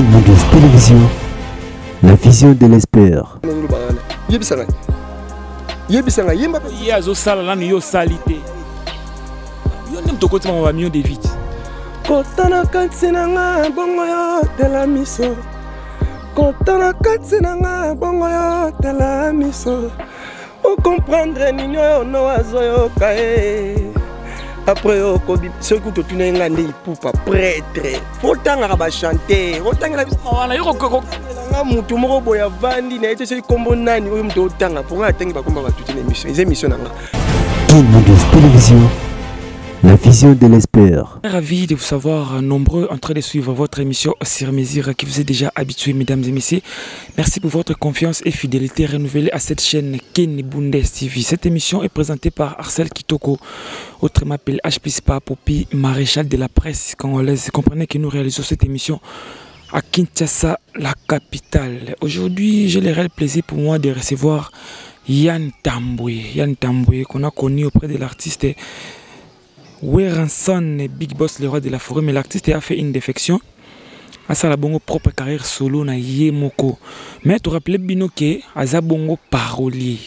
Mondes Télévision, la vision de l'espère. Après, ce que tu n'as pas dit pour pas prêtre, faut t'en chanter, faut t'en Télévision, la vision de l'espère. Ravi de vous savoir nombreux en train de suivre votre émission sur mesure qui vous est déjà habitué, mesdames et messieurs. Merci pour votre confiance et fidélité renouvelée à cette chaîne Ken Bundes TV. Cette émission est présentée par Arcel Kitoko, autrement appelé HPSPA Popi, maréchal de la presse congolaise. Comprenez que nous réalisons cette émission à Kinshasa, la capitale. Aujourd'hui, j'ai le réel plaisir pour moi de recevoir Yann Tambwe. Yann Tambwe, qu'on a connu auprès de l'artiste Weranson, Big Boss, le roi de la forêt, mais l'artiste a fait une défection à sa bongo propre carrière solo na yemoko. Mais tu rappelles bien que aza bongo parolier.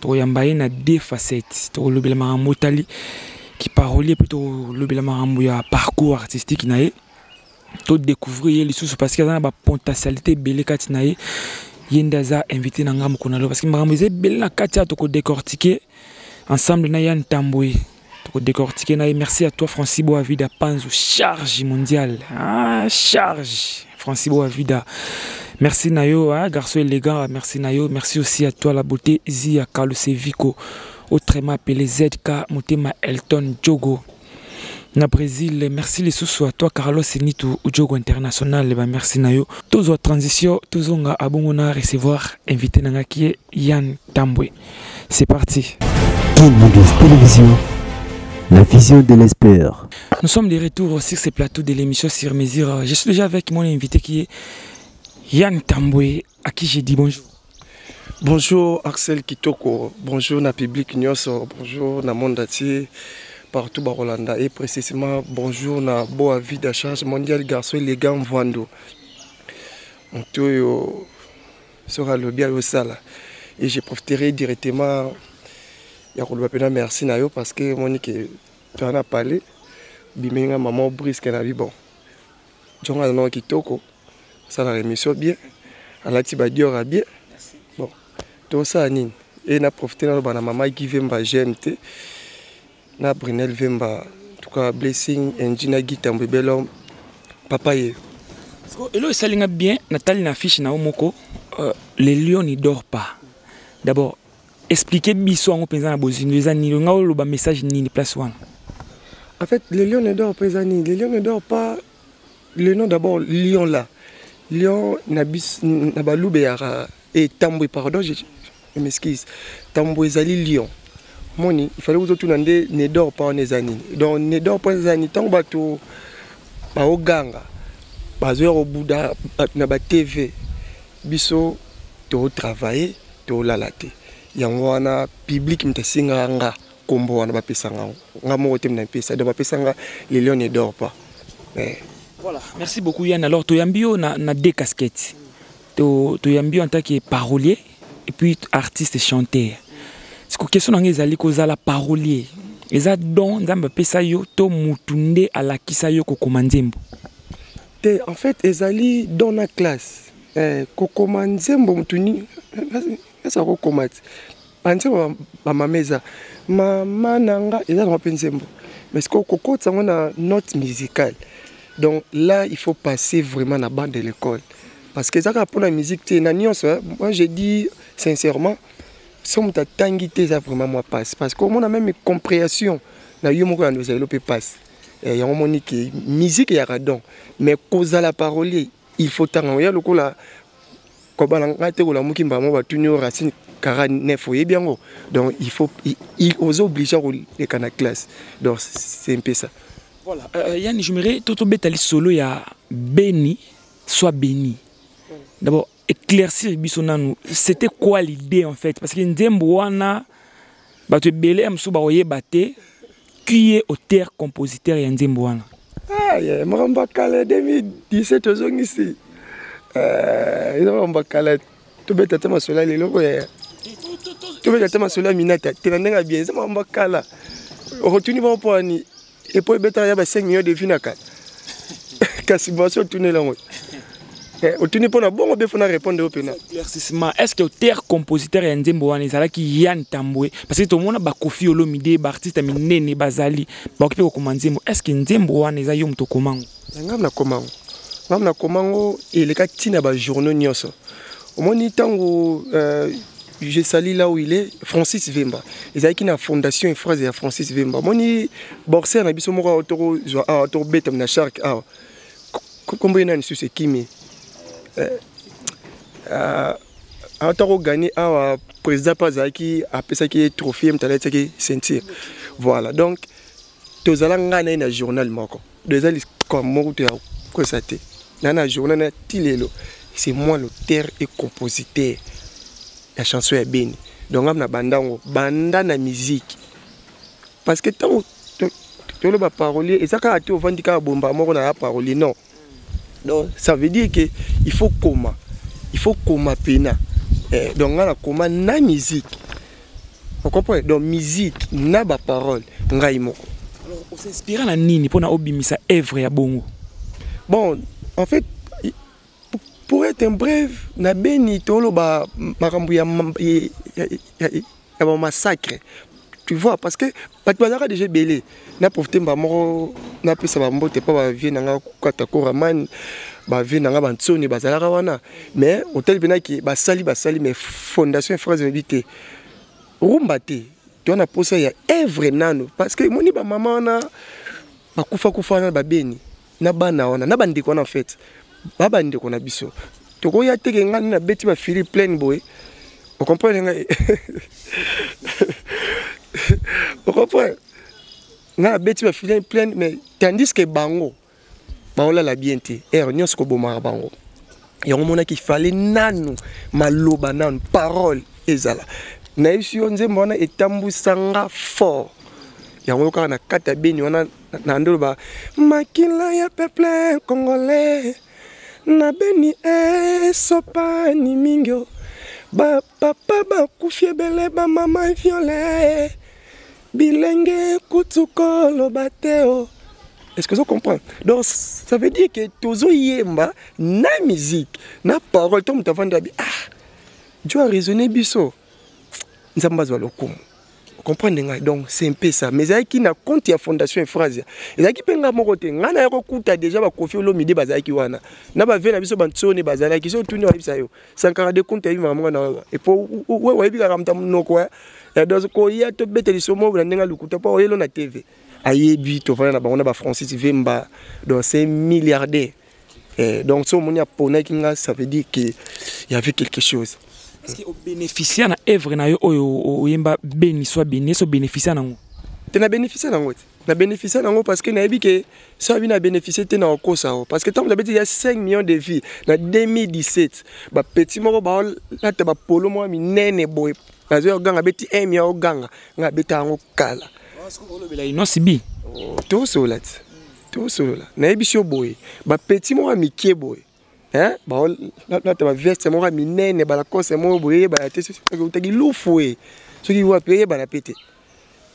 Tu yambaye na deux facettes. Tu le belama motali qui parolier plutôt le belama ya parcours artistique nae. Tu découvrir les sous parce qu'il y a une potentialité belle kati nae. Yendaza invité na ngam konalo parce que marambo ze belle na kati to ko décortiquer ensemble na Yann Tambwe. Décortiquer. Merci à toi Francis Boavida Panzo, charge mondiale. Charge Francis Boavida. Merci Nayo, garçon élégant, merci Nayo. Merci aussi à toi la beauté Zia Carlos Vico, autrement appelé ZK Motema Elton Jogo. Na Brésil, merci les sous à toi Carlos Nito Jogo International, merci Nayo. Tous aux transitions, tous on a abongona recevoir invité Nangaki Yann Tambwe. C'est parti. Mondes Télévision, la vision de l'espère. Nous sommes de retour sur ce plateau de l'émission Sur Mesure. Je suis déjà avec mon invité qui est Yann Tambwe, à qui j'ai dit bonjour. Bonjour Axel Kitoko, bonjour na public Nyoso, bonjour na monde entier, partout à Rolanda et précisément bonjour na Boavida charge mondiale garçon élégant Vando. On sera le bien au sala et je profiterai directement. Merci Nayo parce que Monique tu en as parlé. Bimenga maman brisque na bon. Jonga no kitoko. Ça la émission bien. Ala tiba diora bien. Bon. Tout ça nini. Et na profité na bana maman qui vemba GMT. Na Brunel vemba en tout cas blessing engine Gitambe belom papa ye. Elo salinga bien Nathalie na fiche na omoko les lions ne dorment pas. D'abord expliquez biso en pensant à Bozino, les années, le message ni place one. En fait, le lion ne dort pas, les lions ne dort pas. Le nom d'abord, lion là. Lion Nabaloubeara et Tambwe, pardon, je m'excuse. Tambwe Zali lion. Moni, il fallait que vous ne dort pas les années. Donc, ne dort pas les années. Tant que tu vas au Ganga, tu vas au Bouddha, tu vas TV, biso, tu vas travailler, tu vas lalater. Yangwana public mtasinga nga kombo wana bapesanga nga mo te mnapesa de bapesanga les lions ne dorment pas. Voilà, merci beaucoup Yann. Alors tu yambio na deux casquettes. Tu yambio en tant que parolier et puis artiste et chanteur. C'est quoi question nga ezali kozala parolier. Eza don nzamba pesa yo to mutunde ala kisa yo kokomanzembo. En fait ezali dans la classe. Kokomanzembo mutuni ça recommande. Pensez à ma maison. Maman nanga il a un pensembo. Mais ce qu'on cocotte ça on a note musicale. Donc là il faut passer vraiment la bande de l'école. Parce que ça pour la musique c'est une nuance. Moi je dis sincèrement, si on t'a tangité ça vraiment moi passe. Parce qu'on a même une compréhension. Na yo moko nous développer passe. Et on moni que musique y a radon. Mais cause à la parole il faut tant. Il y a le coup là. Donc il faut aux obliger les canaux classe. Donc c'est un peu ça. Voilà. Yann, je me tout bêtali solo ya béni soit béni. D'abord éclaircir bisonanu. C'était quoi l'idée en fait? Parce que ndembo wana batu belé amsu ba oye baté qui est auteur compositeur ya ndembo wana. Ah, yeah, Maramba Kale 2017 aux ici. eza bambakala tobeta te masolo ya lelo tobeta te masolo ya minata tena ndenge bien eza bambakala okotuni bango mpo ani epo ebetaka ya ba 5 millions de vie na kala kasi basi otunela yango otuni mpona bongo befo na répondre yo pena éclaircissement est-ce que auteur compositeur ya nzembo wana ezalaki Yann Tambwe parce que tomona bakofi olomide baartiste minene bazali bakoki mpe kokoma nzembo est-ce que nzembo wana eza yo moto komango ngam na komango eleka ntina bajournaux nyonso omoni ntango je sali là où il est Francis Vemba ezalaki na fondation phrase ya Francis Vemba omoni boxer na biso moko autobeta na shark awa kombo nani susu kimi atako gagné awa président pazaki apesaki trophée mtaletaki ceinture voilà donc tozala ngana na journal moko dezali comme moko te ko saté na journal na tilelo c'est moi l'auteur et compositeur la chanson est beni donc amna bandango banda na musique parce que tant to le ba parolier et ça ka ati ovandika bomba moko na parolier non donc ça veut dire que il faut coma pena donc on a coma na musique on comprend donc musique na ba parole ngai moko alors on s'inspire na nini pona obimisa œuvre ya bongo bon en fait pour être un bref na beni tolo ba makambu ya massacre tu vois parce que batbazaka déjà belé na profiter ba moko na pesa ba mbote pa ba vie nanga kwata koraman ba vie nanga bantsoni bazalaka wana mais hôtel benaki basali mais fondation phrase vérité rumba te tu na posa ya œuvre nano parce que moni ba mama na bakufa na ba beni na bana wana na bandeko na en fait ba bandeko na biso toko ya teke ngani na beti ba fili plein boy on comprend ngai on comprend na beti ba fili plein mais tandis que bango baola la bienté nyos ko boma bango yango mona ki fallait nanu maloba nanu parole ezala na isi nzembo wana etambusanga fort yango ka na kata beni wana na ndolo ba makila ya peuple congolais na beni sopa ni mingyo ba papa ba kufie bele ba mama violé bilenge kutuko lo bateo. Est-ce que vous comprenez? Donc ça veut dire que tozo yemba na musique na parole tom tavanda bi Dieu a raisonné biso nzamba zo lokumu. Comprenez donc c'est un peu ça mais qui na compte ya fondation phrase ezaki penga moko te ngana yako kuta déjà ba kofi olomide bazaki wana na ba vena biso bantsoni bazala ki so tuni wa bisa yo sankara de compte yi mama na et pour ouais bi ka ramta noko ya dozo ko ya to beteli somo na ndenga lukuta pa oyelo na TV ayebi to fana na bango na ba Francis Vemba donc c'est milliardaire donc so monia pona kinga ça veut dire que il y avait quelque chose. Est-ce que bénéficier na œuvre na yo oyo yemba beni soit beni so bénéficier nango te na bénéficier nango na bénéficier nango parce que na yebi que ça bi na bénéficier te na okosa parce que tant vous avez dit il y a 5 millions de vies na 2017 ba petit moko ba la te ba polo mo minene boy bazo ganga beti 1 million ganga nga beta ngo kala parce que olobela ino sibi to solat na yebi sio boy ba petit moko mikie boy bah là tu vas veste moi minene ba la cause moi boye ba te utaki lufue ce qui va payer ba la pété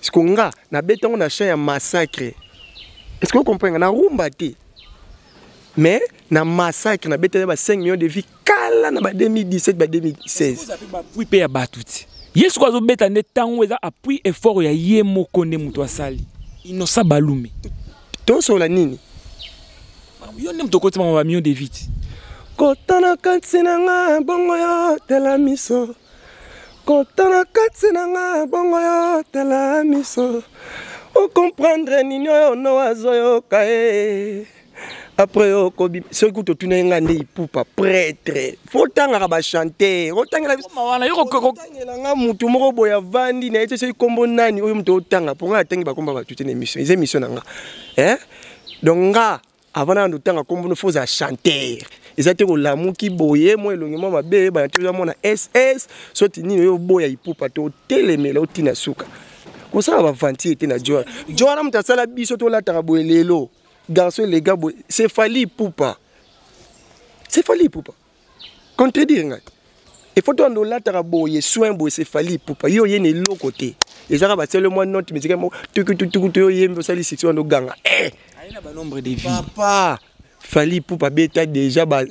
ce qu'on a na beta on a chien massacre est-ce que vous comprenez na rumba te mais na massacre na beta ba 5 millions de vies kala na ba 2017 ba 2016 vous avez ba puis pe ya batuti yesu ko zo beta ne tango eza appui effort ya ye moko nde muto asali inosa balume to so la nini yo nem to kotima ba millions de vies kotana katsinanga bongo yo tela miso kotana katsinanga bongo yo tela miso o comprendre nini yo no azoyo kae après yo kobi ce que tu tuna ngande ipupa prêtre faut tanga ba chanter otanga la wana yo kotanga nga mutu moko boya vandi na ete se kombo nani oyo mutu otanga pour nga tangi ba komba ba tutene émission les émissions nanga donc nga avant na ndutanga kombo no faut à chanter. Ezate ko lamu ki boye mo elongemo mabe ba tuza mona SS soti nini yo boya ipupa to telemela otina suka ko ça va vantir te na joie na mutasala biso to lataka boye lelo garçon les gars c'est fali ipupa contredire. Il faut que la taraboye soin boy c'est fali pour pas yo yene lo côté. Et ça va c'est le moins note musique mo tu yembo sali section no ganga. Aina ba nombre de vie. Papa fali pour pas beta déjà ba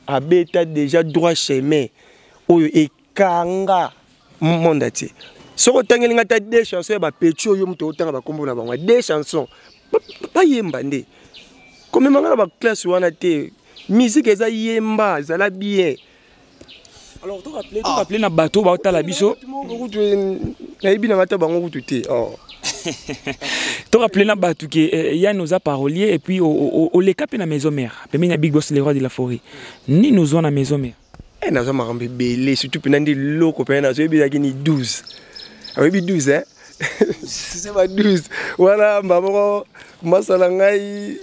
a beta déjà droit chemin. Oyo e kanga monde ati. Soko tangelinga ta deux chansons ba petio yo muto otanga ba kombo na bango deux chansons. Pas yemba ndé. Comme manga ba classe wana te musique eza yemba za la bien. Alors, tu rappelles na bateau, ba otala biso. Tu rappelles na bateau que y a nos paroliers et puis au les cap na maison mère. Puis na Big Boss les rois de la forêt. Ni nous on na maison mère. Eh na za marambe belé surtout pe ndi loko pe na zo bi ni 12. Ah oui 12 hein. C'est pas 12. Voilà maman masala ngai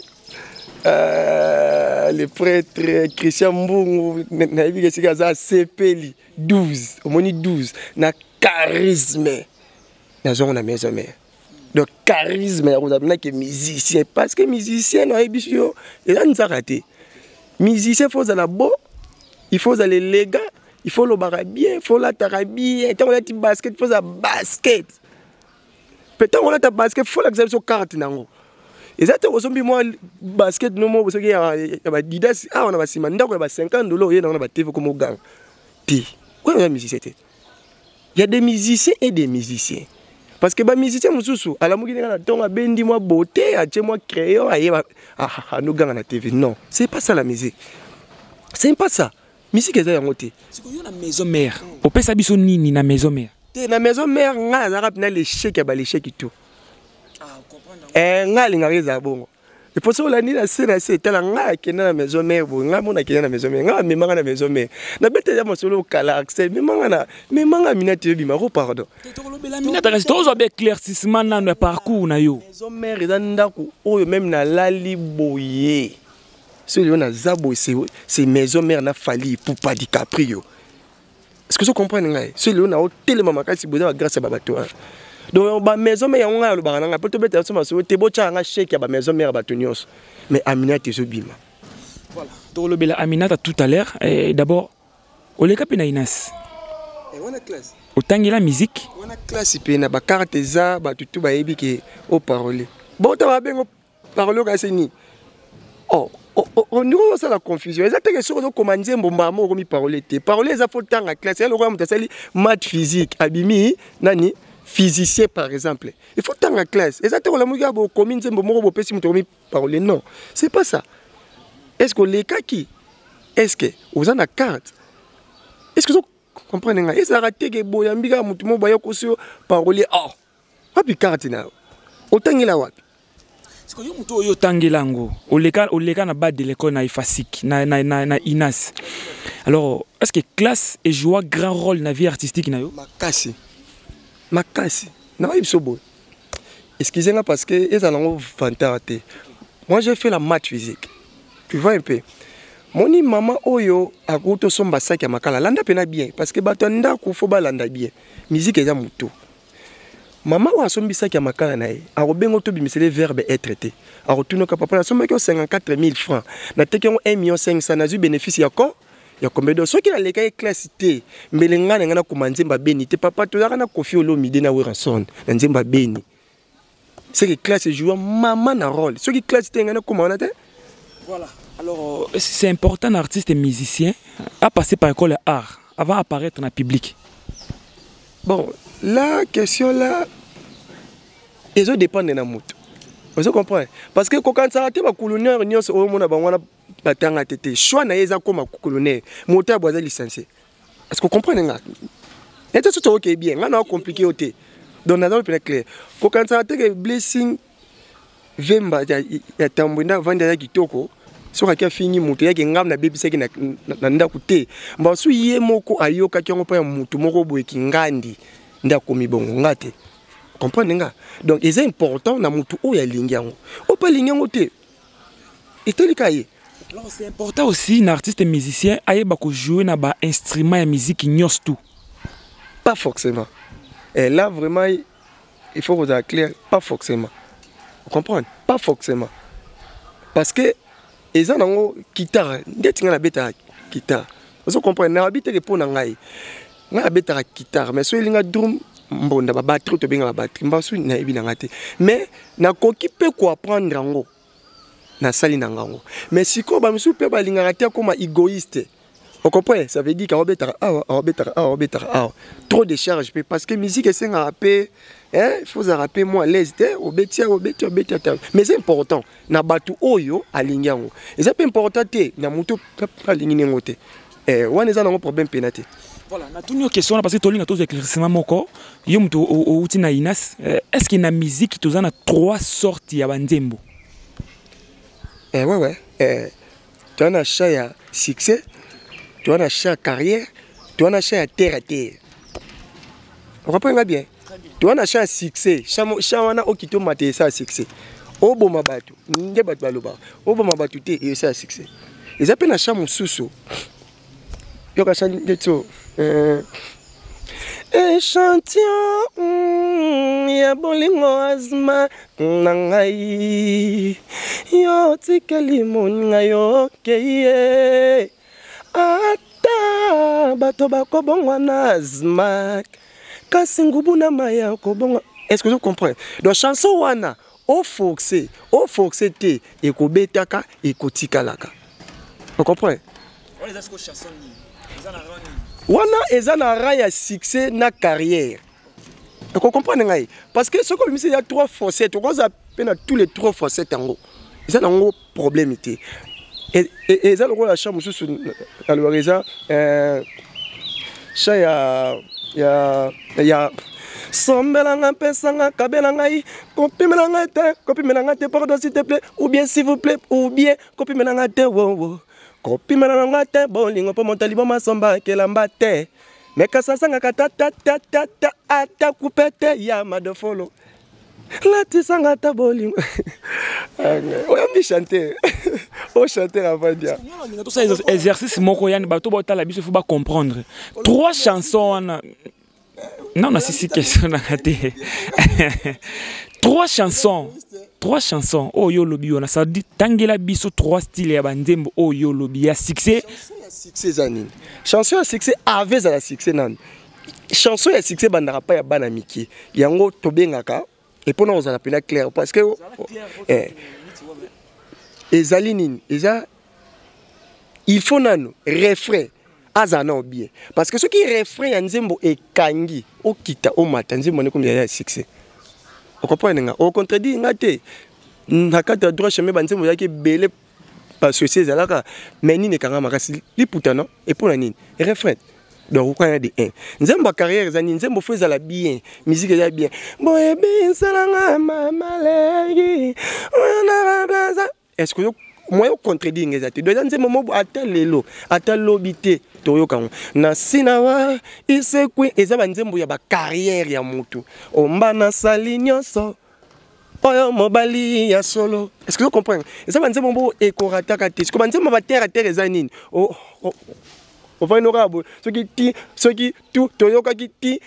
le prêtre Christian Mbungu na yebiki sika za sepeli 12 au moni 12 na charisme na zone na maison mère donc charisme ya kozabina que musicien parce que musicien na yebiki yo et là nous a raté musicien faut za la beau il faut za l'élégant il faut le bara bien il faut la tarabie tant on a ti basket il faut za basket peut-être on a ta basket faut la sur carte nango. Et ça, aujourd'hui, moi, basket, nous, moi, il y a Didas, on a 50 $, et on a TV comme au gang. Il y a des musiciens et des musiciens. Parce que les musiciens, à la mouille, on a bendi moi beauté, à moi crayon, à nous gang à la TV. Non, c'est pas ça la musique. C'est pas ça. Musique, c'est ça. C'est qu'il y a une maison mère. Au peut s'habiller ni na maison mère. La maison mère, on a l'échec, il y a l'échec et tout. Ngali ngariza bongo. Et pour ça la ni la scène c'est tala nga kena na maison mère bo nga mona kena na maison mère nga memanga na maison mère. Na bete ya mosolo kala accès memanga minati bima ko pardon. To lobela minati reste ozo be éclaircissement na no parcours na yo. Maison mère eza ndako oyo même na lali boye. Celui on a zabo c'est maison mère na fali pour pas DiCaprio. Est-ce que vous comprenez nga? Celui on a hôtel mama kasi boza grâce à babato. Donc la maison mère on a le baranga peut te mettre sur ma te bocha nga chèque ya maison mère batonios mais Aminata zo bima. Voilà. To lobela Aminata tout à l'heure d'abord au le kapina Inas. Et on a classe. Au tangela musique. On a classe pe na ba carte za ba tutu ba yebi ke au parler. Bon ta ba bengo parler ka seni. Oh on nous ça la confusion. Exactement sur le commander mbomba mo mi parler te. Parler za faut tanga classe. Le roi mutasali maths physique abimi nani physicien par exemple, il faut tant en classe. Exactement, la mouille a beau commune, c'est bon, bon, petit, mais parler non, c'est pas ça. Est-ce que les cas qui, est-ce que vous en avez carte? Est-ce que vous comprenez? Est-ce que vous avez que bon, yambiga, moutumo, baya kosio, parler oh, pas puis carte na, autant il a what? Est-ce que vous mouto yo tangelango, au leka na bas de l'école na ifasik, na Inas. Alors, est-ce que classe et joue grand rôle na vie artistique na yo? Makasi. Makasi. Non, il faut excusez-moi parce que ils en ont vanté. Moi, j'ai fait la maths physique. Tu vois un peu. Mon maman oyo a goûté son bassin qui a makala. Landa pena bien parce que batanda faut ba landa bien. Musique est muto. Maman a son bassin qui a makala nae. A robengo to bi le verbe être traité. A retourner ka papa na son maki 54 000 francs. Na teke 1 500 000 na zu bénéfice ya ko. Il y a combien de ceux qui ont les cas classés, mais les gens qui ont commencé à bénir, papa, tu as confié au midi na Wilson, n'zemba béni. C'est que classe joue maman na rôle. Ceux qui classent t'es comment on a dit? Voilà. Alors c'est important artiste et musicien à passer par l'école art avant d'apparaître dans le public. Bon, la question là, ils ont dépendre de la moto. Vous comprenez? Parce que quand ça a été ma colonel, nous au monde a batanga tete choix na yeza comme colonel moteur boisa licencié. Est-ce que vous comprenez nga? Et tout OK bien, nga na compliqué oté. Donc na dans le clair. Quand ça a été blessing vemba ya tambunda vanda ya kitoko, so ka fini moto yake ngam na baby seki na nda kuté. Mba su ye moko ayoka kyongo pa mutu moko boye kingandi nda komibongo ngate. Comprenez nga? Donc c'est important na mutu o ya lingiango. O pa lingiango té. Et tout le cas. Alors c'est important aussi, un artiste et musicien, aille jouer na ba instrument et musique ignos tout. Pas forcément. Et là vraiment, il faut vous être clair, pas forcément. Vous comprenez? Pas forcément. Parce que ils ont une guitare, ils ont une guitare. Vous comprenez? Na habite ke pona ngai. Nga habite la guitare mais so elinga drum mbonda ba batterie to benga ba batterie mbasu na ebina ngate. Mais na koki pe ko apprendre ngo. Na sali na ngango. Mais siko ba msu pe ba linga ngate comme égoïste. Vous comprenez? Ça veut dire qu'on va trop de charges parce que musique c'est un rappel, il faut se rappeler moi l'aise, mais c'est important. Na batu oyo alingango. Et c'est important te na muto alinginengote. On est dans un problème pénaté. Voilà, na toutes nos questions parce que tolinga tous éclaircissement moko, yo muto o utina inas, est-ce que na musique tous na trois sortes ya banzembo? Ouais. Tu as un chat succès. Tu as un achat carrière, tu as un achat terre à terre. Vous comprenez bien? Tu as un achat succès. Chawana okito mate ça succès. Obo mabatu, nge batu baloba. Obo mabatu te et ça succès. Ils appellent achat mususu. Yo ka chan detso. Échantillon ya bolingo azma nangai. Yo tikeli moninga yo keye. Ata bato bakobongwa na azmak kasi ngubu na maya kobongwa. Est-ce que vous comprenez? Donc chanson wana au forcé te ekobetaka ekotikalaka. Vous comprenez? Wana ezana raya succès na carrière. Vous comprenez ngai? Parce que ce que il y a trois facettes, on a peine tous les trois facettes en gros. C'est un gros problème était. Et ça le rôle la chambre sous la loireza ça ya sombelanga pesanga kabelanga i copie melanga te pardon s'il te plaît ou bien s'il vous plaît ou bien copie melanga te wo copie melanga te bolingo po montali bo masomba kelamba te mais kasasanga kata ata coupete ya madofolo. Là, tu sens que tu bolingo. On chanter. On chanter avant dire. Tout ça exercice moko yani bato bota la biso faut pas comprendre. Trois chansons non si question na kate. Trois chansons oh yo lobi on a ça dit tangela biso trois styles ya banzembo oh yo lobi ya succès. Succès zanine. Chanson à succès avec la succès nan. Chanson à succès bandara pa ya bana miki. Yango tobengaka. Et pour nous, on a appelé clair parce que il faut nano refrain azana bien parce que ce qui refrain nzembo e kangi o kita o mata nzembo ne comme ya succès. Vous comprenez? Au contredit ngate nakata droit chemin banzembo yake belé parce que c'est là mais ni ne kanga makasi li putano et pour nani refrain. Donc, vous avez un. Nzembo carrière, nzembo fait la bien, musique est bien. Boy, bien, salanga, mamalegi. Est-ce que moi, je contredis les athées? Donc, nzembo, attends l'élo, attends l'obité. Na sinawa, il se quoi, et ça va nzembo ya ba carrière ya mutu. Omba na salinyoso. Oyo mobali ya solo. Est-ce que vous comprenez? Et ça va nzembo ekorataka te. Comme nzembo ba terre à terre zanine. On va honorable ce qui tout toyoka qui ti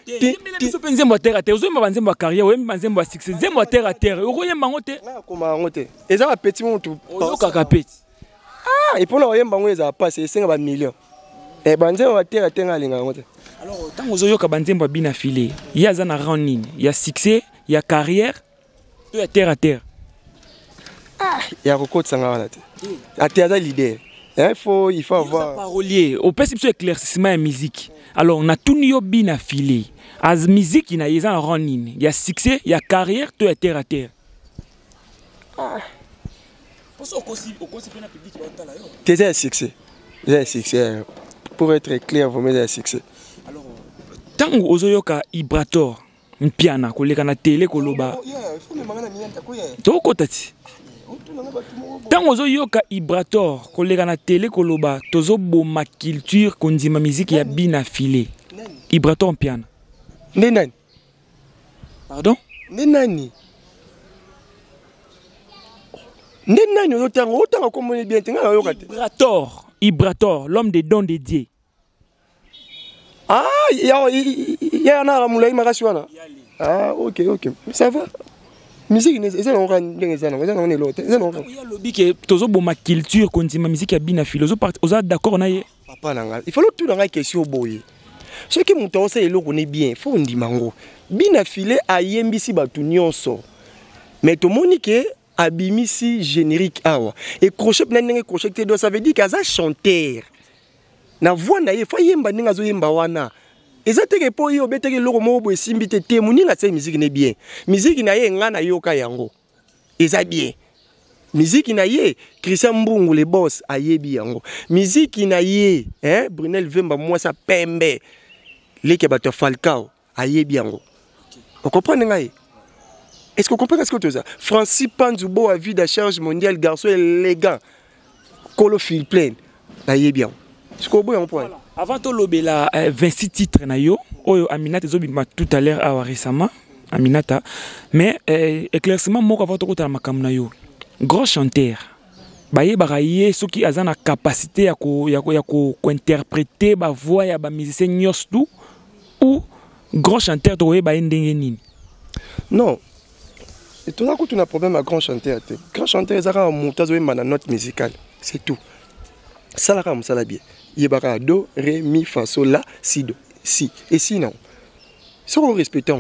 nzembo terre à terre ozo mba nzembo carrière ou mba nzembo succès nzembo terre à terre okoye mbango te koma ngote eza ba petit montu oyoka ka petit et pour la oyemba ngo eza passer 5 millions et banzembo ba terre à terre alinga ngote. Alors tant ozo yoka banzembo bina filé ya za na ranine ya succès ya carrière to ya terre à terre ya kokotsa ngala te atiaza leader. Il faut avoir parolier au principe éclaircissement et musique. Alors on a tout yo bina filé as musique ina yeza ranine il y a succès il y a carrière to ya terre à terre. C'est succès. C'est succès. Pour être clair, vous mettez succès. Alors tant ozoyoka vibrator mpiana koleka na télé koloba. To kotati. Tant ozo yoka vibrator koleka na télé koloba tozo boma culture kondima musique ya bina filé vibrator piano nenani pardon nenani autant comme bien tenga yoka vibrator l'homme des dons de Dieu. Ah ya na mulai makaswana. Ah OK ça va. Musique c'est on rend bien ça non on est l'autre c'est non il y a lobby que tozo boma culture kondima musique ya bina filé ozo d'accord na ye Papa nanga, il faut tout dans la question boy. Ce qui monte c'est le connaît bien, faut on dit mango. Bien affilé à yembisi batu nyonso. Mais to monique abimisi générique awa. Et crochet n'enge crochet te ça veut dire qu'à chanteur. Na voix na ye faut yemba ninga zo yemba wana. Ezateke po yo beteke loko mo bo simbite te muninga se musique ne bien. Musique na ye nga na yoka yango. Eza bien. Musique na ye Christian Mbungu le boss ayebi yango. Musique na ye Brunel Vemba moi ça pembe. Leke bato Falcao ayebi yango. Vous comprenez nga ye? Est-ce que vous comprenez ce que tu as? Francis Panzubo a vu de charge mondiale garçon élégant. Colo fil plein. Ayebi yango. Est-ce que vous comprenez point? Avant de l'obéla 26 titres na yo, oyo Aminata zobima tout à l'heure à récemment Aminata, mais éclaircissement moko avant de kota makam na yo. Gros chanteur. Baye baraye ceux qui ont la capacité à interpréter ba voix ya ba musicien nyos tout ou gros chanteur to baye ndenge nini. Non. Et tout là quand tu as un problème à grand chanteur, grand chanteur ils ont monté zo na note musicale, c'est tout. Ça la ram ça la bien. Yebara do ré mi fa sol la si do si et sinon si on respecte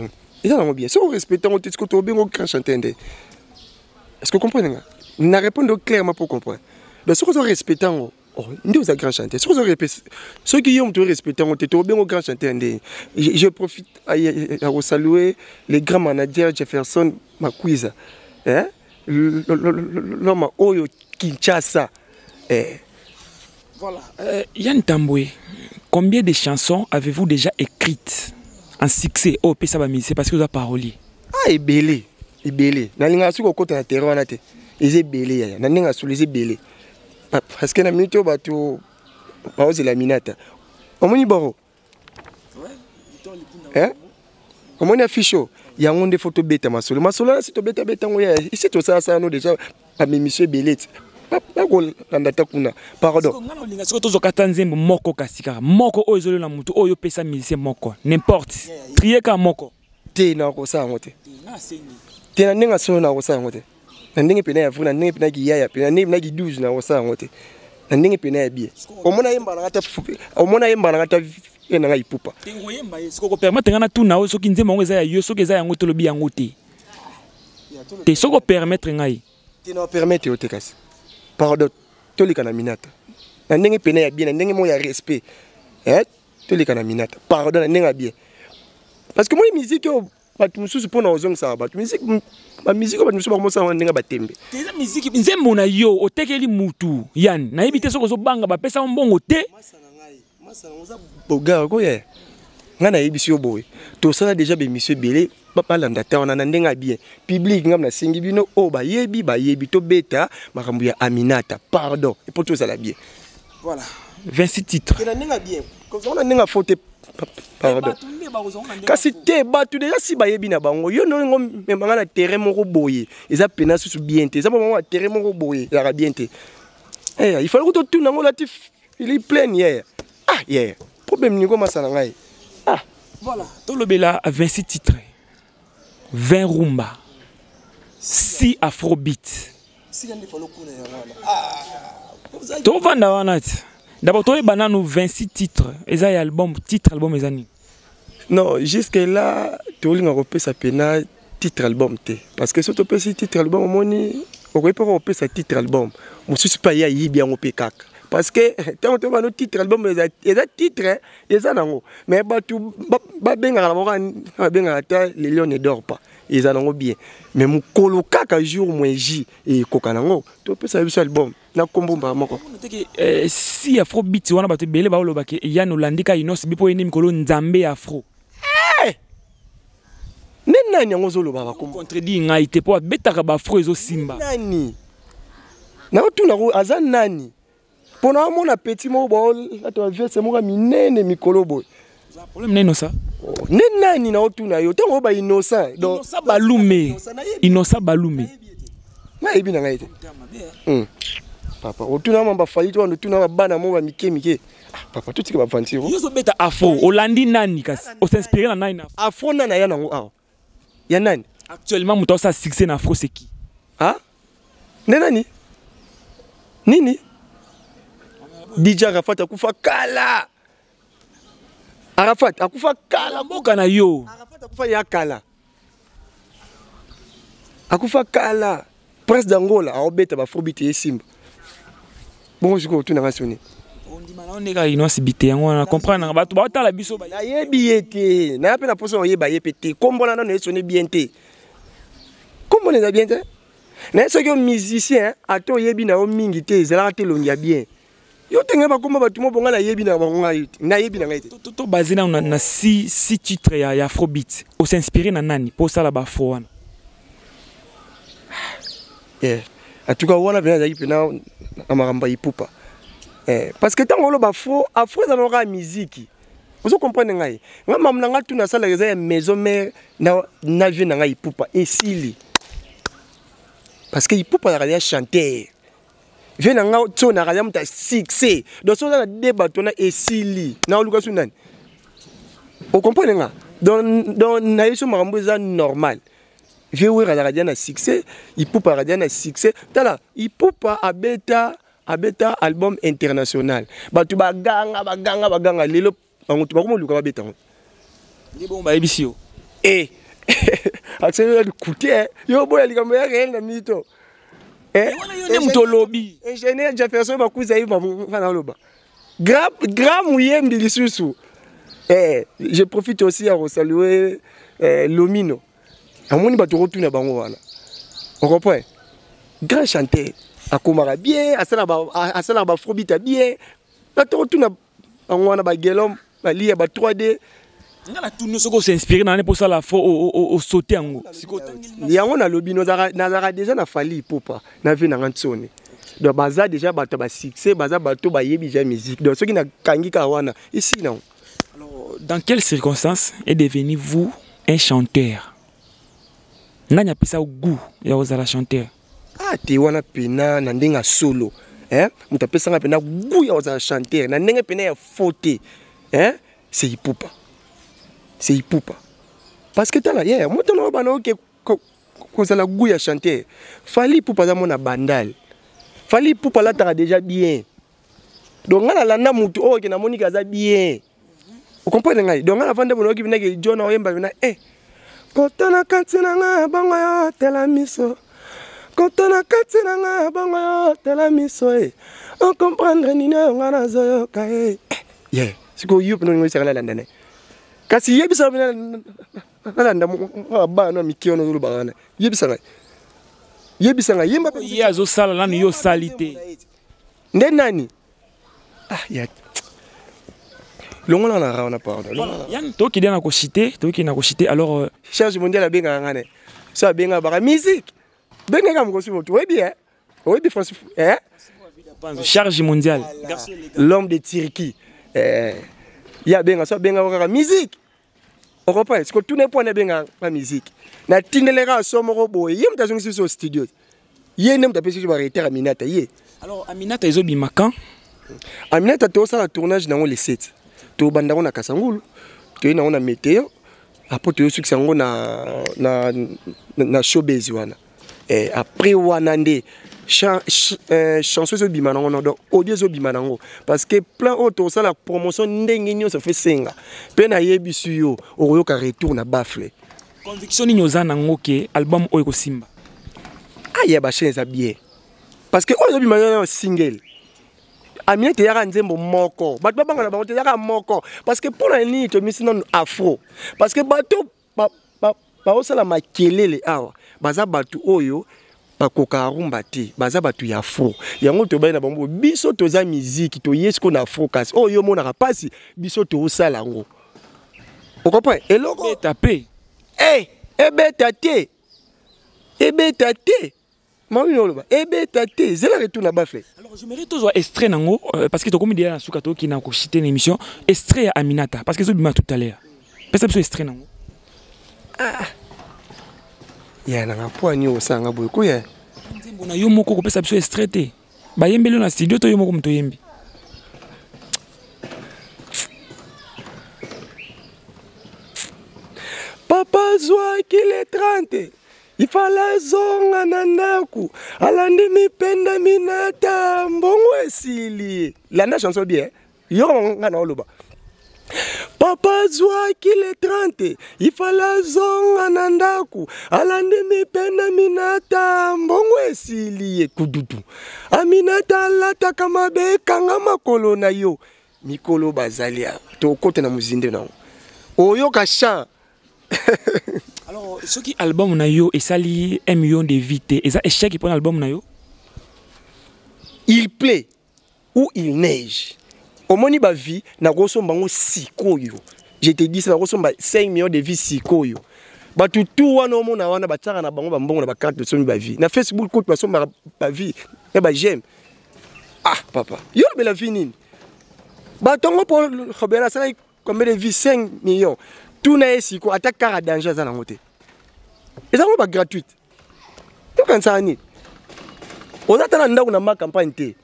ils ont bien si on respecte on est-ce que tu as bien grand chanteur. Est-ce que vous comprenez? N'a répondu clairement pour comprendre. Mais si vous respectez, nous sommes grand chanteur. Si vous respectez, ceux qui ont respecté, on est bien grand chanteur. Je profite à saluer les grands managers Jefferson Makwiza, l'homme Oyo Kinshasa. Voilà. Yann Tamboué, combien de chansons avez-vous déjà écrites en succès au Pesabami? C'est parce que vous avez parolier. Ah, et belé. Et belé. Nalinga su ko kota na terrain na te. Eze belé ya. Naninga su les belé. Parce que na minute o bato pa oze la minata. Omoni baro. Omoni afisho. Ya ngonde photo beta masolo. Masolo si to beta beta ngoya. Ici to ça no déjà pa monsieur belé. Pas ko landata kuna. Pardon. Ngana linga siko tozo katanzembo moko kasika. Moko o ezolo na mutu oyo pesa musicien moko. N'importe. Trier ka moko. Te na ko sa ngote. Na sengi. Te na ninga so na ko sa ngote. Na ndenge pena ya vuna ndenge pena ki yaya pena ndenge pena ki 12 na ko sa ngote. Na ndenge pena ya bie. Omona yemba na kata omona yemba na kata ena nga ipupa. Te ngoyemba siko ko permettre ngana tuna o soki nzemba ngo eza ya yo soki eza yango to lobi yango te. Te soko permettre ngai. Te na permettre o te kasi. Pardon, tolika na minata. Na ndenge pena ya bien, na ndenge mo ya respect. Tolika na minata. Pardon na ndenge bien. Parce que moi musique batu mususu pona ozong sa batu musique ba musique batu mususu ba komosa ndenge batembe. Teza musique nzembo na yo otekeli mutu. Yan, na yebite soko zo banga ba pesa mbongo te. Masana ngai. Masana oza boga ko ye. Ngana yebisi yo boy. To sala déjà be monsieur belé papa landa ta ona na ndenga bien. Public ngam na singi bino o ba yebi to beta makambu ya Aminata. Pardon. Et pour tout ça la bien. Voilà. 26 titres. Que na ndenga bien. Comme ça on a ndenga faute. Pardon. Kasi te batu déjà si ba yebi na bango yo no ngo memanga na terrain moko boye. Eza pena susu bien te. Eza moment terrain moko boye. La bien te. Il faut que tout nango latif il est plein hier. Ah hier. Problème ni ko masana ngai. Ah, voilà. Tolobela a 26 titres. 20 rumba. 6 afrobeat. To vanda wanat. D'abord toi banano 26 titres. Eza y album album ezani. Non, jusque là to linga repé sa pena titre album te. Parce que si tu peux titre album moni, on peut pas repé sa titre album. Moi je suis pas ya yi bien opé kak. Parce que tant que nos titres album les titres ils en ont mais batu ba benga la mora ba benga ta les lions ne dort pas ils en ont bien mais mon koloka ka jour moins j et kokanango to peut ça album na kombo ba moko si afrobeat wana batu belé ba oloba ke ya no landika inos bipo eni mikolo nzambe afro nena nyango zolo ba ko contredit ngai te po betaka ba afro ezo simba nani na otuna ko azan nani. Pendant mon appétit, mon bol, la toile, c'est mon ami, né, Mikolobo. Problème n'est ça. Nena ni na otuna yo, tant oba innocent. Donc ça balume, innocent balume. Na ebi na ngaite. Papa, otuna mamba faillite, on otuna bana mo ba mike. Papa, tout ce qui va fantir. Yo so beta afro, Olandi nani kasi. O s'inspirer na nani afro. Afro na ya nango aw. Ya nani? Actuellement, muto sa succès na afro c'est qui? Ah? Nena ni? Nini? DJ Arafat akufa kala. Arafat akufa kala mboka na yo. Arafat akufa ya kala. Akufa kala. Prince d'Angola aobeta ba frobite esimba. Bon je ko tuna rasoni. On dit maintenant on est gars ino sibité yango na comprendre ba to ba tala biso ba. Na yebi ete. Na pe na poso yeba yepete. Kombo na na sonné bien té. Kombo na bien té. Na ce que musicien ato yebi na o mingi té zela te longia bien. Yo tenga ba kombo ba tumo bonga na yebi na bango na yebi na ngaite. To basé na si titre ya Afrobeat. O s'inspirer na nani pour ça la ba fo wana. En tout cas, on a bien dit que Ipupa. Parce que tant qu'on a faux, après ça aura musique. Vous comprenez ngai? Moi mamnanga tu na sala ya maison mère na vie na Ipupa et sili. Parce que Ipupa a chanter. Vient na tu na radia muta succès. Donc ça na débat on a et sili. Na oluka sunan. Vous comprenez ngai? Donc na yeso maramboza normal. Je vais regarder un succès, il peut pas regarder un succès. Tala, il peut pas abeta album international. Bah tu baganga lelo, on tu vas comment luka abeta. Ni bon ba ebisio. Accélère écouter. Yo boy ali kama rien na mito. Yo mto lobby. Ingénieur Jefferson ba kuza yi ba fana loba. Gram yembi lisusu. Je profite aussi à saluer Lomino. Amoni ba to retourner bango wana. On comprend? Grand chanteur, akomara bien, asala ba frobita bien. Ba to retourner bango wana ba gelom, ba liya ba 3D. Ngala tout nous soko s'inspirer na pour ça la fo au sauter ngo. Siko yango na lobi no zara déjà na fali popa, na vie na ntsone. Donc baza déjà ba to ba succès, baza ba to ba yebi ja musique. Donc ceux qui na kangi ka wana ici non. Alors dans quelles circonstances est devenu vous un chanteur? Nani apesa goût ya ozala chanteur? Te wana pena na ndenga solo. Muta pesa nga pena goût ya ozala chanteur. Na ndenga pena ya faute. C'est Ipupa. C'est Ipupa. Parce que tala muta no bana oke kozala goût ya chanteur. Fali Ipupa za mona bandal. Fali Ipupa la tara déjà bien. Donc ngala landa mutu oke na monika za bien. Vous comprenez ngai? Donc ngala vanda bono ki bina ke John oyemba bina Kotana katina nga bango yo tela miso. Kotana katina nga bango yo tela miso. On comprendre ni na ngana zoyo kae. Siko yup no ngo sala landane. Kasi yebisa bina landa ba no mikio no lubana. Yebisa nga yemba pe yazo sala lanu yo salite. Ndenani? Longo na raona pardon. Yann to ki dena ko citer, alors charge mondiale benga ngane. Ça benga ba musique. Benga kam ko subo tu bien. Oui bien France charge mondiale. L'homme de Turquie. Ya benga ça benga ba musique. On comprend parce que tout n'est point benga ba musique. Na tinelera so moko boy. Yem ta zongi sur studio. Yé nem ta pesi ba reter Aminata yé. Alors Aminata ezobi makan. Aminata to ça la tournage dans les 7. To banda na Kasangulu, to ina ona météo, après to succès ngo na showbiz wana. Après wana nde chanson zo bimanango no audio zo bimanango parce que plein auto ça la promotion ndenge nyo ça fait senga. Pe na yebisu yo oyoka retour na bafle. Conviction ni nyoza nango ke album oyo ko simba. Ya ba chenza bien. Parce que oyo bimanango single. Aminata yaka nzembo moko bato babanga na bango te yaka moko parce que pour la ligne to misi non afro parce que bato ba osala makelele awa baza bato oyo bakoka rumba te baza bato ya afro yango to bayina bango biso toza musique to yesko na afro kasi oyo mona pasi biso to osala ngo on comprend eloko tapé ebeta te alors je mérite toujours extrait nango parce que to comme dia suka to ki na ko citer une émission extrait à Aminata parce que zo bima tout à l'heure peut-être extrait nango na ngapwani osanga boy ko ya nzembo na yo moko ko pesa biso extrait te ba yembelo na studio to yo moko mto yembi papa zwa qu'il est 30 Il fallait zonga nandaku. Alandi mipenda minata. Mbongo esili. Landa chanson bien. Yo ngana oloba. Papa zwa kile 30. Il fallait zonga nandaku. Alandi mipenda minata. Mbongo esili. Kududu. Aminata lata kamabe kanga makolo na yo. Mikolo bazalia. To kote na muzinde na. Oyo kasha. Alors, ce qui album na yo et ça li 1 million de vies et ça échec pour l'album na yo. Il plaît ou il neige. Au moni ba vie na grosso bango sikoyo. Je te dis ça grosso 5 millions de vies sikoyo. Ba tout wana mona wana ba tsaka na bango ba mbongo na ba carte de son ba vie. Na Facebook ko ba somba ba vie. E ba j'aime. Ah papa, yo be la vie nini. Ba tongo pour khobela ça combien de vies 5 millions. Tout na esiko attaque car danger za na ngote. Et ça va gratuite. Tu quand ça ni. On a tana ndako na ma campagne té.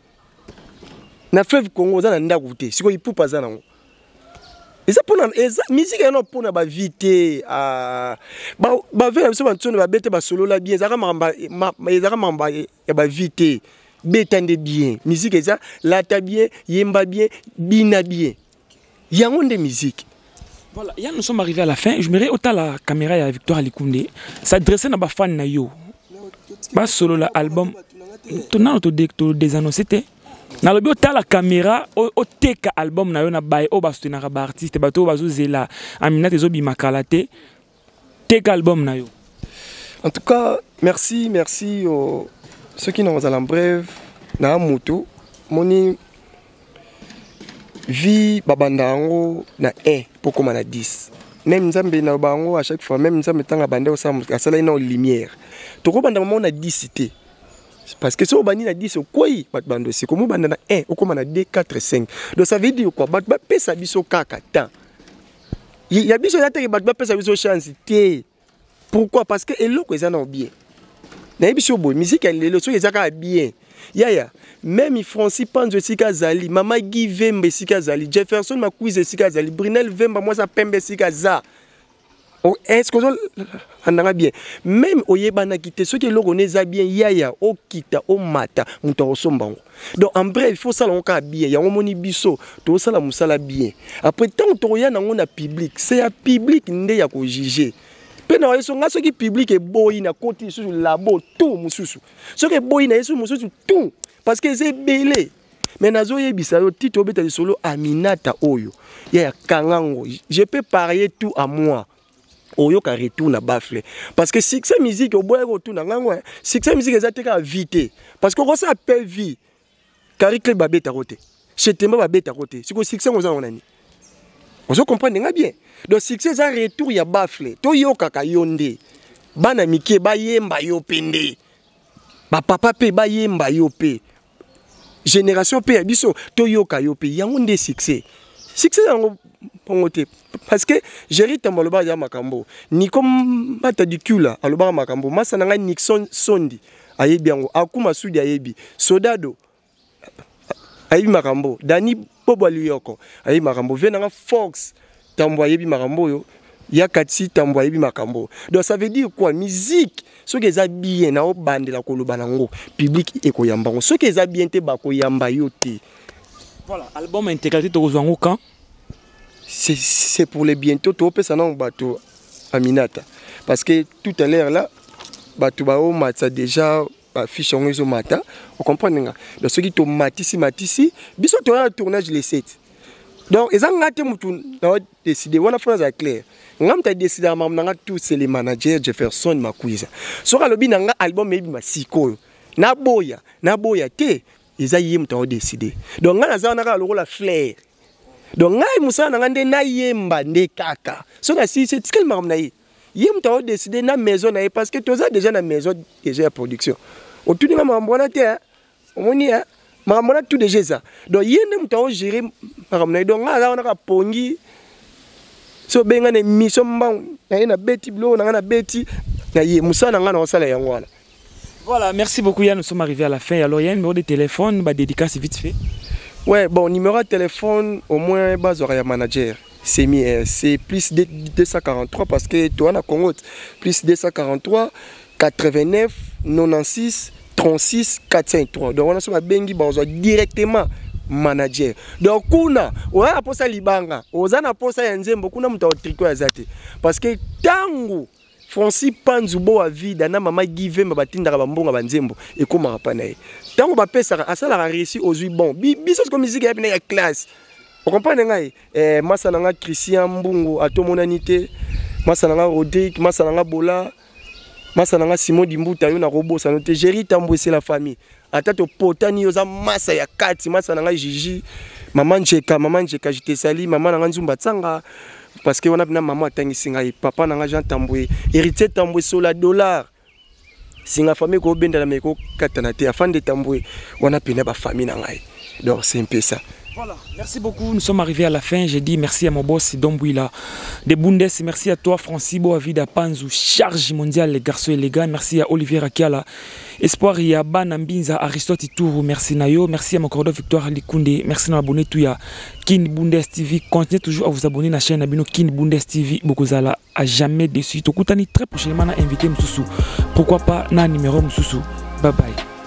Na fleuve Congo za na ndako té. Siko ipupa za na ngo. Et ça pour na musique non pour na ba vite ba vela biso ba ntsono ba bete ba solo la bien za ka mamba ya ba vite. Betande bien. Musique ça la ta bien, yemba bien, bina bien. Yango de musique. Voilà, nous sommes arrivés à la fin. Je me autant la caméra à Victoire Likunde. S'adresser à ma fan na yo. Bas solo l'album. Tu n'as pas désannoncé. Na lobi autant la caméra au teka album na yo na bae au bastu na ba artiste bato bazo zela Aminata ezobi makalate teka album na yo. En tout cas, merci ceux qui nous en brève na moto moni vie babandango na 1 pour comme na 10 même nzambe na bango à chaque fois même nzambe tanga bande osam asala ina lumière to ko banda mo na 10 cité parce que so bani na 10 quoi bat bando c'est comme banda na 1 ou comme na 2 4 5 donc ça veut dire quoi bat pesa biso kaka temps il y a biso ya te bat pesa biso chance té pourquoi parce que eloko ezana bien na biso bo musique elle le so ezaka bien yaya même Francis Panzo Sika Zali, Mama Guy Vembe Sika Zali, Jefferson Makuize Sika Zali, Brunel Vemba moi ça pembe Sika za. Est-ce que on a bien même oyebana kité ceux qui l'organiser bien yaya o kita o mata muto osombango. Donc en bref il faut ça l'onka bien ya moni biso to ça la musala bien. Après tant to ya na ngona public, c'est à public nde ya ko juger. Pena yeso nga ceux qui public est boy na côté sur labo tout mususu. Ceux qui boy na yeso mususu tout parce que c'est belé. Mais nazo yebisa yo tito beta de solo Aminata oyo. Ya kangango. Je peux parier tout à moi. Oyo ka retourne à bafle. Parce que si cette musique au boy retourne ngango, si cette musique ezateka vite. Parce que ça appelle vie. Karikle babeta roté. Chetemba babeta roté. Si ko succès on a nani. On se comprend bien. Donc succès ça retour ya bafle. To yo kaka yonde. Bana mike ba yemba yo pende. Ba papa pe ba yemba yo pe. Génération pe biso to yo ka yo pe yango nde succès. Succès yango pongote parce que j'hérite maloba ya makambo. Ni comme bata du cul aloba makambo. Masa nanga Nixon Sondi ayebi yango akuma sudi ayebi. Sodado ayebi makambo. Dani Bobo Liyoko ayebi makambo. Venanga Fox tambo ayebi makambo yo. Yakati tambo ayebi makambo. Donc ça veut dire quoi? Musique ce qui est bien na bande la koloba nango public e koyamba. Ce qui est bien te ba koyamba yo te. Voilà, album intégralité to kozwango quand? C'est pour les bientôt to pesa na bato Aminata. Parce que tout à l'heure là bato ba o matsa déjà affiche on zo mata. On comprend nga. Donc ce qui to matisi biso to ya tournage les 7. Donc ils ont raté mutu na décider wana phrase est claire. Ngam ta décider mam nanga tous c'est les managers Jefferson Makuiza. Sora lobi nanga album mebi masiko. Na boya te ils a yem ta décider. Donc nga za nanga lo la flair. Donc ngai musa nanga nde na yemba nde kaka. So na si c'est quel mam na yi. Yem ta décider na maison na parce que toza déjà na maison déjà à production. O tout nga mambona te omoni mamona tout déjà ça. Donc yende muta gérer makamna donc nga na ka pongi so benga ne mission mbang na beti blo na beti na ye musa na nga na osala yango wana. Voilà, merci beaucoup Yann, nous sommes arrivés à la fin. Alors il y a un numéro de téléphone, bah dédicace vite fait. Ouais, bon numéro de téléphone au moins base horaire manager. C'est plus 243 parce que toi na Congo plus 243 89 96 36 453. Donc on a sur bengi banzo directement manager. Donc kuna oya posa libanga, ozana posa ya nzembo kuna mtu triko ya zate. Parce que tangu Francis Panzubo a vida na mama give mabatinda bambonga banzembo et comment pas nae. Tangu ba pesa asala la réussi aux bon. Biso comme musique ya bina ya classe. Vous comprenez ngai masa nanga Christian Mbungu atomonanité, masa nanga Rodrigue, masa nanga Bola, masa nanga Simon Dimbuta yo na robo sa note Jerry Tambwe c'est la famille. Atato potani yoza masa ya kati masa nanga Gigi, maman Njeka j'étais sali, maman nanga Nzumba Tsanga parce que on a bina maman atangisi ngai, papa nanga Jean Tambwe, héritier Tambwe sur la dollar. Singa famille ko benda na meko katana te afin de Tambwe, on a pena ba famille ngai. Donc c'est un peu ça. Voilà, merci beaucoup. Nous sommes arrivés à la fin. J'ai dit merci à mon boss Dombouila de Bundes. Merci à toi, Francis Boavida Panzou, charge mondiale les garçons et les gars. Merci à Olivier Rakiala, Espoir Yaban Ambinza, Aristote Tourou. Merci Nayo. Merci à mon cordeau Victoire Likunde. Merci à abonné Touya Kin Bundes TV. Continuez toujours à vous abonner à la chaîne Abino Kin Bundes TV. Bokozala à jamais déçu. Tokutani très prochainement invité Moussou. Pourquoi pas na numéro Moussou. Bye bye.